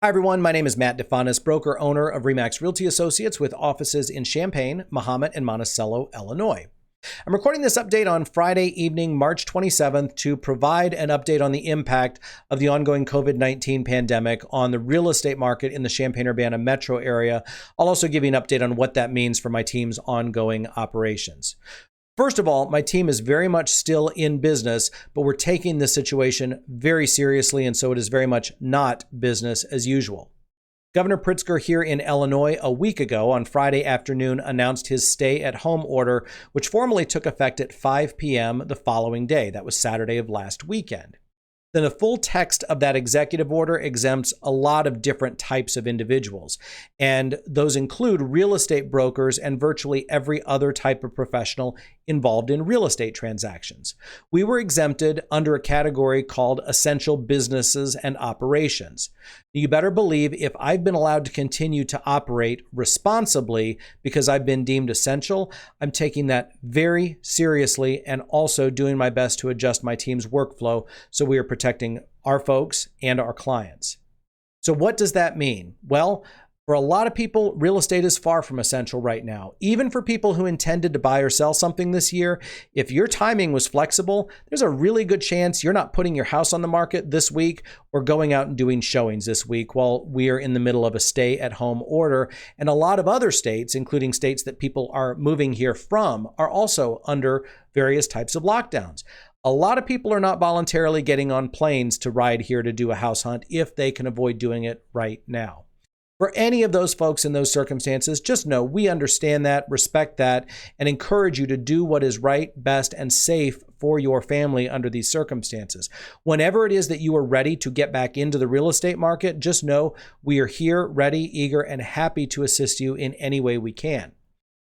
Hi, everyone. My name is Matt Difanis, broker owner of RE/MAX Realty Associates with offices in Champaign, Mahomet, and Monticello, Illinois. I'm recording this update on Friday evening, March 27th, to provide an update on the impact of the ongoing COVID-19 pandemic on the real estate market in the Champaign-Urbana metro area. I'll also give you an update on what that means for my team's ongoing operations. First of all, my team is very much still in business, but we're taking this situation very seriously, and so it is very much not business as usual. Governor Pritzker here in Illinois a week ago on Friday afternoon announced his stay-at-home order, which formally took effect at 5 p.m. the following day. That was Saturday of last weekend. Then the full text of that executive order exempts a lot of different types of individuals, and those include real estate brokers and virtually every other type of professional involved in real estate transactions. We were exempted under a category called essential businesses and operations. You better believe if I've been allowed to continue to operate responsibly because I've been deemed essential, I'm taking that very seriously and also doing my best to adjust my team's workflow so we are protecting our folks and our clients. So what does that mean? Well, for a lot of people, real estate is far from essential right now. Even for people who intended to buy or sell something this year, if your timing was flexible, there's a really good chance you're not putting your house on the market this week or going out and doing showings this week while we are in the middle of a stay-at-home order. And a lot of other states, including states that people are moving here from, are also under various types of lockdowns. A lot of people are not voluntarily getting on planes to ride here to do a house hunt if they can avoid doing it right now. For any of those folks in those circumstances, just know we understand that, respect that, and encourage you to do what is right, best, and safe for your family under these circumstances. Whenever it is that you are ready to get back into the real estate market, just know we are here, ready, eager, and happy to assist you in any way we can.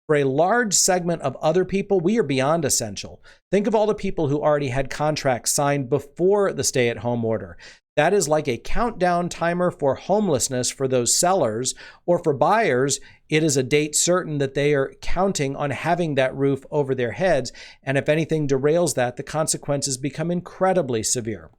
For a large segment of other people, we are beyond essential. Think of all the people who already had contracts signed before the stay-at-home order. That is like a countdown timer for homelessness for those sellers, or for buyers, it is a date certain that they are counting on having that roof over their heads. And if anything derails that, the consequences become incredibly severe.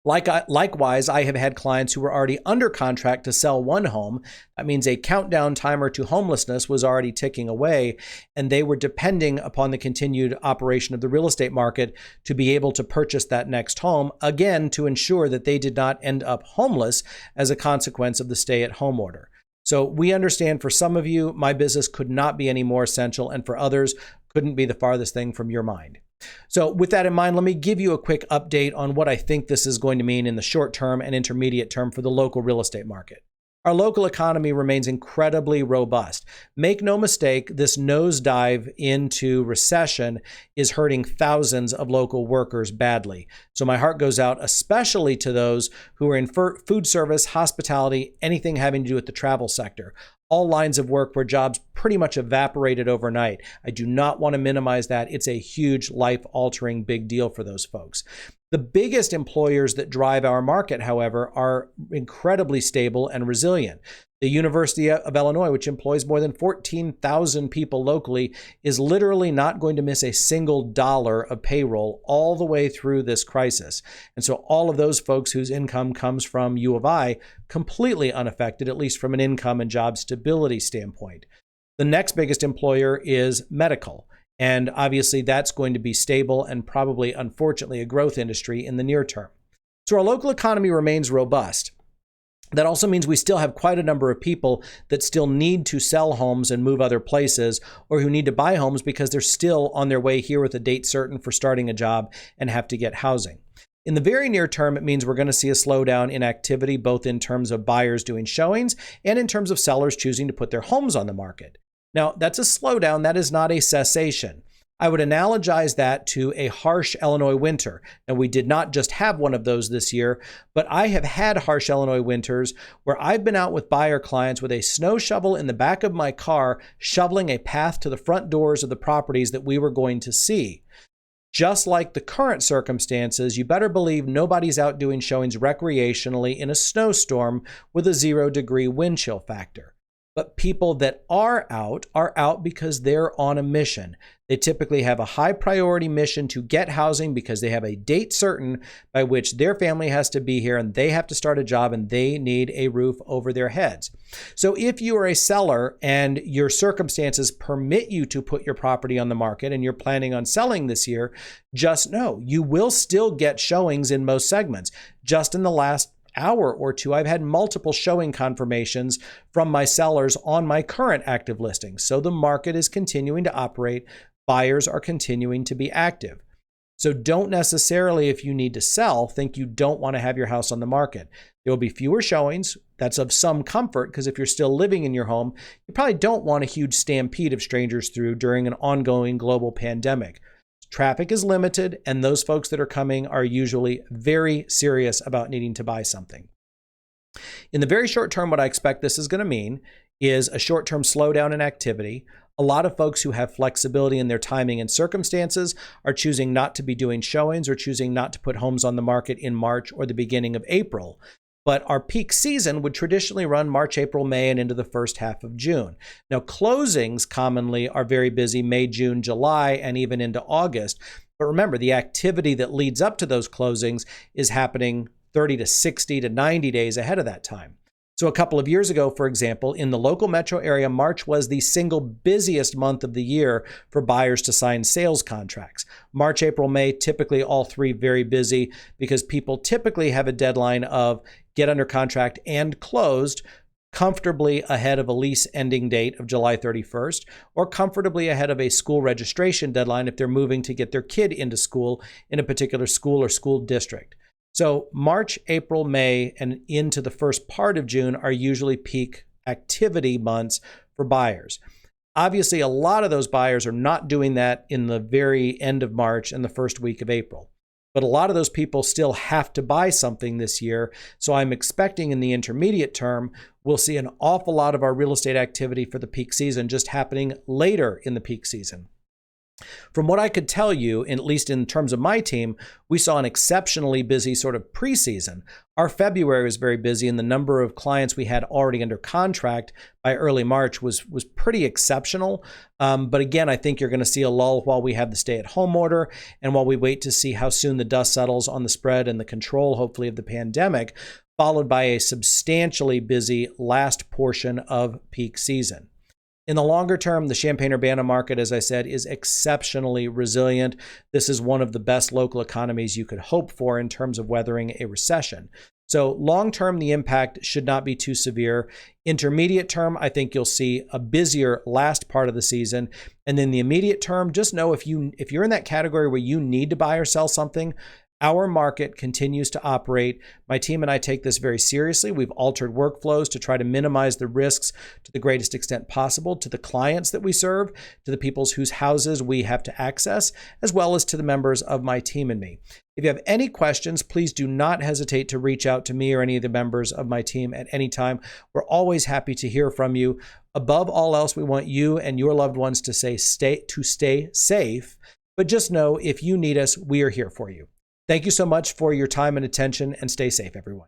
Likewise, I have had clients who were already under contract to sell one home. That means a countdown timer to homelessness was already ticking away, and they were depending upon the continued operation of the real estate market to be able to purchase that next home, again, to ensure that they did not end up homeless as a consequence of the stay-at-home order. So we understand for some of you, my business could not be any more essential, and for others, couldn't be the farthest thing from your mind. So with that in mind, let me give you a quick update on what I think this is going to mean in the short term and intermediate term for the local real estate market. Our local economy remains incredibly robust. Make no mistake, this nosedive into recession is hurting thousands of local workers badly. So my heart goes out especially to those who are in food service, hospitality, anything having to do with the travel sector. All lines of work where jobs pretty much evaporated overnight. I do not want to minimize that. It's a huge life-altering big deal for those folks. The biggest employers that drive our market, however, are incredibly stable and resilient. The University of Illinois, which employs more than 14,000 people locally, is literally not going to miss a single dollar of payroll all the way through this crisis. And so all of those folks whose income comes from U of I, completely unaffected, at least from an income and job stability standpoint. The next biggest employer is medical. And obviously that's going to be stable and probably, unfortunately, a growth industry in the near term. So our local economy remains robust. That also means we still have quite a number of people that still need to sell homes and move other places, or who need to buy homes because they're still on their way here with a date certain for starting a job and have to get housing. In the very near term, it means we're going to see a slowdown in activity, both in terms of buyers doing showings and in terms of sellers choosing to put their homes on the market. Now, that's a slowdown. That is not a cessation. I would analogize that to a harsh Illinois winter. Now, we did not just have one of those this year, but I have had harsh Illinois winters where I've been out with buyer clients with a snow shovel in the back of my car, shoveling a path to the front doors of the properties that we were going to see. Just like the current circumstances, you better believe nobody's out doing showings recreationally in a snowstorm with a 0-degree wind chill factor. But people that are out because they're on a mission. They typically have a high priority mission to get housing because they have a date certain by which their family has to be here and they have to start a job and they need a roof over their heads. So if you are a seller and your circumstances permit you to put your property on the market and you're planning on selling this year, just know you will still get showings in most segments. Just in the last hour or two, I've had multiple showing confirmations from my sellers on my current active listings. So the market is continuing to operate. Buyers are continuing to be active. So don't necessarily, if you need to sell, think you don't want to have your house on the market. There will be fewer showings. That's of some comfort because if you're still living in your home, you probably don't want a huge stampede of strangers through during an ongoing global pandemic. Traffic is limited, and those folks that are coming are usually very serious about needing to buy something. In the very short term, what I expect this is going to mean is a short-term slowdown in activity. A lot of folks who have flexibility in their timing and circumstances are choosing not to be doing showings or choosing not to put homes on the market in March or the beginning of April. But our peak season would traditionally run March, April, May, and into the first half of June. Now, closings commonly are very busy May, June, July, and even into August. But remember, the activity that leads up to those closings is happening 30 to 60 to 90 days ahead of that time. So a couple of years ago, for example, in the local metro area, March was the single busiest month of the year for buyers to sign sales contracts. March, April, May, typically all three very busy because people typically have a deadline of get under contract and closed comfortably ahead of a lease ending date of July 31st, or comfortably ahead of a school registration deadline if they're moving to get their kid into school in a particular school or school district. So March, April, May, and into the first part of June are usually peak activity months for buyers. Obviously, a lot of those buyers are not doing that in the very end of March and the first week of April. But a lot of those people still have to buy something this year. So I'm expecting in the intermediate term, we'll see an awful lot of our real estate activity for the peak season just happening later in the peak season. From what I could tell you, at least in terms of my team, we saw an exceptionally busy sort of preseason. Our February was very busy, and the number of clients we had already under contract by early March was pretty exceptional. But again, I think you're going to see a lull while we have the stay-at-home order and while we wait to see how soon the dust settles on the spread and the control, hopefully, of the pandemic, followed by a substantially busy last portion of peak season. In the longer term, the Champaign-Urbana market, as I said, is exceptionally resilient. This is one of the best local economies you could hope for in terms of weathering a recession. So long term, the impact should not be too severe. Intermediate term, I think you'll see a busier last part of the season. And then the immediate term, just know if you're in that category where you need to buy or sell something, our market continues to operate. My team and I take this very seriously. We've altered workflows to try to minimize the risks to the greatest extent possible to the clients that we serve, to the people whose houses we have to access, as well as to the members of my team and me. If you have any questions, please do not hesitate to reach out to me or any of the members of my team at any time. We're always happy to hear from you. Above all else, we want you and your loved ones to stay safe. But just know if you need us, we are here for you. Thank you so much for your time and attention, and stay safe, everyone.